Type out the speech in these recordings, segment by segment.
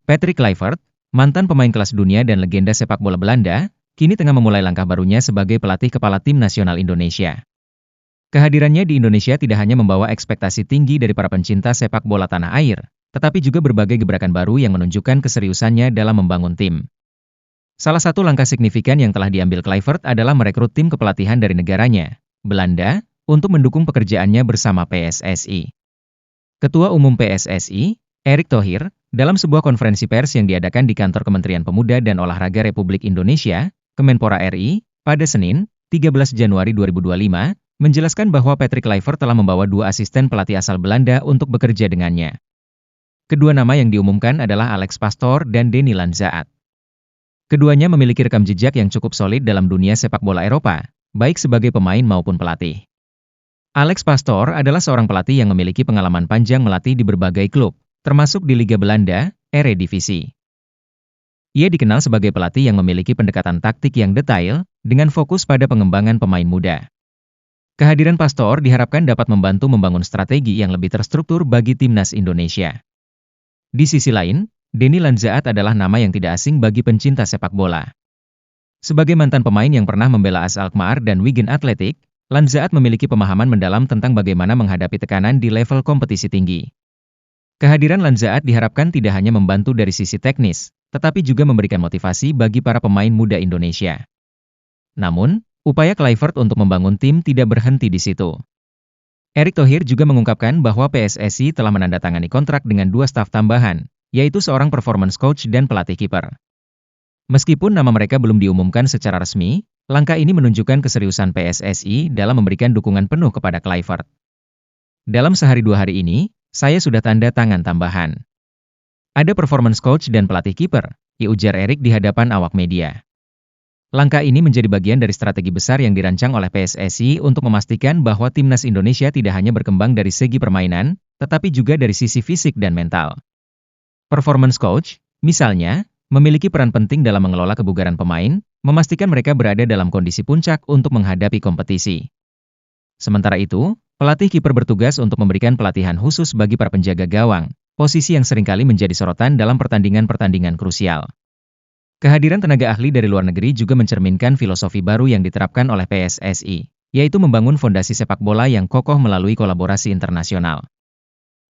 Patrick Kluivert, mantan pemain kelas dunia dan legenda sepak bola Belanda, kini tengah memulai langkah barunya sebagai pelatih kepala tim nasional Indonesia. Kehadirannya di Indonesia tidak hanya membawa ekspektasi tinggi dari para pencinta sepak bola tanah air, tetapi juga berbagai gebrakan baru yang menunjukkan keseriusannya dalam membangun tim. Salah satu langkah signifikan yang telah diambil Kluivert adalah merekrut tim kepelatihan dari negaranya, Belanda, untuk mendukung pekerjaannya bersama PSSI. Ketua Umum PSSI, Erick Thohir, dalam sebuah konferensi pers yang diadakan di kantor Kementerian Pemuda dan Olahraga Republik Indonesia, Kemenpora RI, pada Senin, 13 Januari 2025, menjelaskan bahwa Patrick Kluivert telah membawa 2 asisten pelatih asal Belanda untuk bekerja dengannya. Kedua nama yang diumumkan adalah Alex Pastoor dan Denny Lanzaat. Keduanya memiliki rekam jejak yang cukup solid dalam dunia sepak bola Eropa, baik sebagai pemain maupun pelatih. Alex Pastoor adalah seorang pelatih yang memiliki pengalaman panjang melatih di berbagai klub, termasuk di Liga Belanda, Eredivisie. Ia dikenal sebagai pelatih yang memiliki pendekatan taktik yang detail, dengan fokus pada pengembangan pemain muda. Kehadiran Pastoor diharapkan dapat membantu membangun strategi yang lebih terstruktur bagi timnas Indonesia. Di sisi lain, Denny Lanzaat adalah nama yang tidak asing bagi pencinta sepak bola. Sebagai mantan pemain yang pernah membela AS Alkmaar dan Wigan Athletic, Lanzaat memiliki pemahaman mendalam tentang bagaimana menghadapi tekanan di level kompetisi tinggi. Kehadiran Lanzaat diharapkan tidak hanya membantu dari sisi teknis, tetapi juga memberikan motivasi bagi para pemain muda Indonesia. Namun, upaya Kluivert untuk membangun tim tidak berhenti di situ. Erick Thohir juga mengungkapkan bahwa PSSI telah menandatangani kontrak dengan 2 staf tambahan, yaitu seorang performance coach dan pelatih kiper. Meskipun nama mereka belum diumumkan secara resmi, langkah ini menunjukkan keseriusan PSSI dalam memberikan dukungan penuh kepada Kluivert. Dalam sehari 2 hari ini, saya sudah tanda tangan tambahan. Ada performance coach dan pelatih kiper, ujar Erick di hadapan awak media. Langkah ini menjadi bagian dari strategi besar yang dirancang oleh PSSI untuk memastikan bahwa timnas Indonesia tidak hanya berkembang dari segi permainan, tetapi juga dari sisi fisik dan mental. Performance coach, misalnya, memiliki peran penting dalam mengelola kebugaran pemain, memastikan mereka berada dalam kondisi puncak untuk menghadapi kompetisi. Sementara itu, pelatih kiper bertugas untuk memberikan pelatihan khusus bagi para penjaga gawang, posisi yang seringkali menjadi sorotan dalam pertandingan-pertandingan krusial. Kehadiran tenaga ahli dari luar negeri juga mencerminkan filosofi baru yang diterapkan oleh PSSI, yaitu membangun fondasi sepak bola yang kokoh melalui kolaborasi internasional.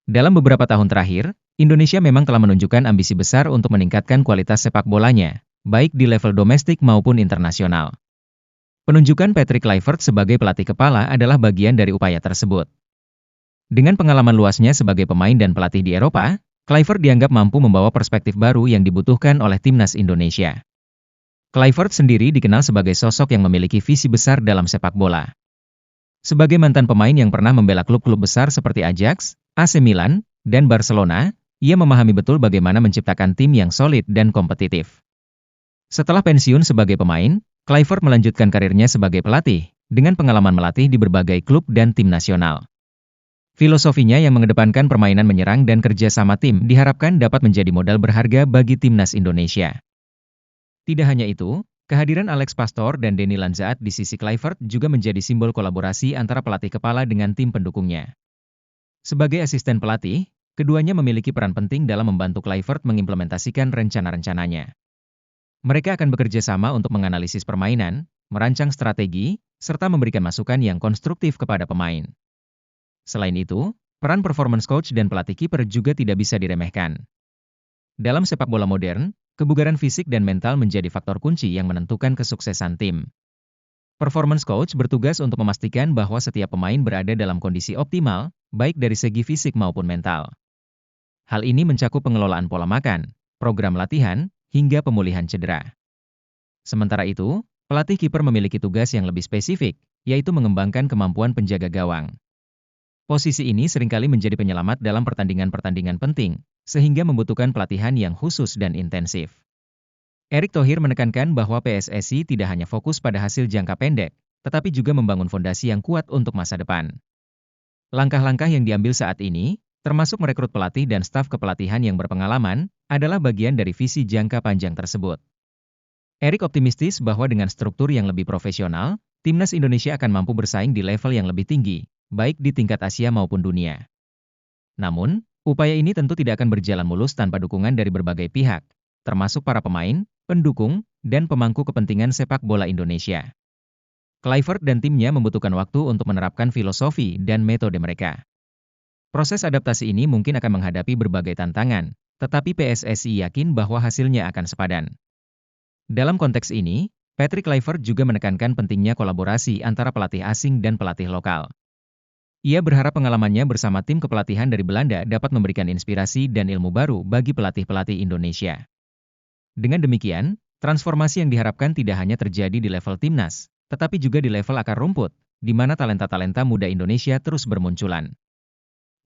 Dalam beberapa tahun terakhir, Indonesia memang telah menunjukkan ambisi besar untuk meningkatkan kualitas sepak bolanya, baik di level domestik maupun internasional. Penunjukan Patrick Kluivert sebagai pelatih kepala adalah bagian dari upaya tersebut. Dengan pengalaman luasnya sebagai pemain dan pelatih di Eropa, Kluivert dianggap mampu membawa perspektif baru yang dibutuhkan oleh timnas Indonesia. Kluivert sendiri dikenal sebagai sosok yang memiliki visi besar dalam sepak bola. Sebagai mantan pemain yang pernah membela klub-klub besar seperti Ajax, AC Milan, dan Barcelona, ia memahami betul bagaimana menciptakan tim yang solid dan kompetitif. Setelah pensiun sebagai pemain, Kluivert melanjutkan karirnya sebagai pelatih, dengan pengalaman melatih di berbagai klub dan tim nasional. Filosofinya yang mengedepankan permainan menyerang dan kerja sama tim diharapkan dapat menjadi modal berharga bagi timnas Indonesia. Tidak hanya itu, kehadiran Alex Pastoor dan Denny Lanzaat di sisi Kluivert juga menjadi simbol kolaborasi antara pelatih kepala dengan tim pendukungnya. Sebagai asisten pelatih, keduanya memiliki peran penting dalam membantu Kluivert mengimplementasikan rencana-rencananya. Mereka akan bekerja sama untuk menganalisis permainan, merancang strategi, serta memberikan masukan yang konstruktif kepada pemain. Selain itu, peran performance coach dan pelatih kiper juga tidak bisa diremehkan. Dalam sepak bola modern, kebugaran fisik dan mental menjadi faktor kunci yang menentukan kesuksesan tim. Performance coach bertugas untuk memastikan bahwa setiap pemain berada dalam kondisi optimal, baik dari segi fisik maupun mental. Hal ini mencakup pengelolaan pola makan, program latihan, hingga pemulihan cedera. Sementara itu, pelatih kiper memiliki tugas yang lebih spesifik, yaitu mengembangkan kemampuan penjaga gawang. Posisi ini seringkali menjadi penyelamat dalam pertandingan-pertandingan penting, sehingga membutuhkan pelatihan yang khusus dan intensif. Erick Thohir menekankan bahwa PSSI tidak hanya fokus pada hasil jangka pendek, tetapi juga membangun fondasi yang kuat untuk masa depan. Langkah-langkah yang diambil saat ini, termasuk merekrut pelatih dan staf kepelatihan yang berpengalaman, adalah bagian dari visi jangka panjang tersebut. Erick optimistis bahwa dengan struktur yang lebih profesional, timnas Indonesia akan mampu bersaing di level yang lebih tinggi, baik di tingkat Asia maupun dunia. Namun, Upaya ini tentu tidak akan berjalan mulus tanpa dukungan dari berbagai pihak, termasuk para pemain, pendukung, dan pemangku kepentingan sepak bola Indonesia. Kluivert dan timnya membutuhkan waktu untuk menerapkan filosofi dan metode mereka. Proses adaptasi ini mungkin akan menghadapi berbagai tantangan, tetapi PSSI yakin bahwa hasilnya akan sepadan. Dalam konteks ini, Patrick Kluivert juga menekankan pentingnya kolaborasi antara pelatih asing dan pelatih lokal. Ia berharap pengalamannya bersama tim kepelatihan dari Belanda dapat memberikan inspirasi dan ilmu baru bagi pelatih-pelatih Indonesia. Dengan demikian, transformasi yang diharapkan tidak hanya terjadi di level timnas, tetapi juga di level akar rumput, di mana talenta-talenta muda Indonesia terus bermunculan.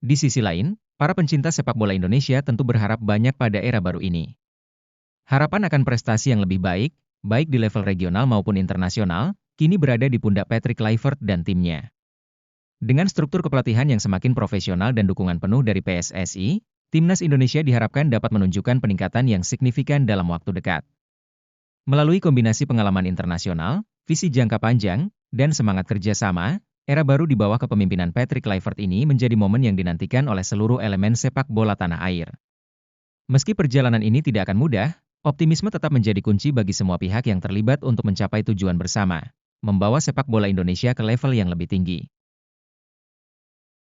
Di sisi lain, para pencinta sepak bola Indonesia tentu berharap banyak pada era baru ini. Harapan akan prestasi yang lebih baik, baik di level regional maupun internasional, kini berada di pundak Patrick Kluivert dan timnya. Dengan struktur kepelatihan yang semakin profesional dan dukungan penuh dari PSSI, Timnas Indonesia diharapkan dapat menunjukkan peningkatan yang signifikan dalam waktu dekat. Melalui kombinasi pengalaman internasional, visi jangka panjang, dan semangat kerjasama, era baru di bawah kepemimpinan Patrick Kluivert ini menjadi momen yang dinantikan oleh seluruh elemen sepak bola tanah air. Meski perjalanan ini tidak akan mudah, optimisme tetap menjadi kunci bagi semua pihak yang terlibat untuk mencapai tujuan bersama, membawa sepak bola Indonesia ke level yang lebih tinggi.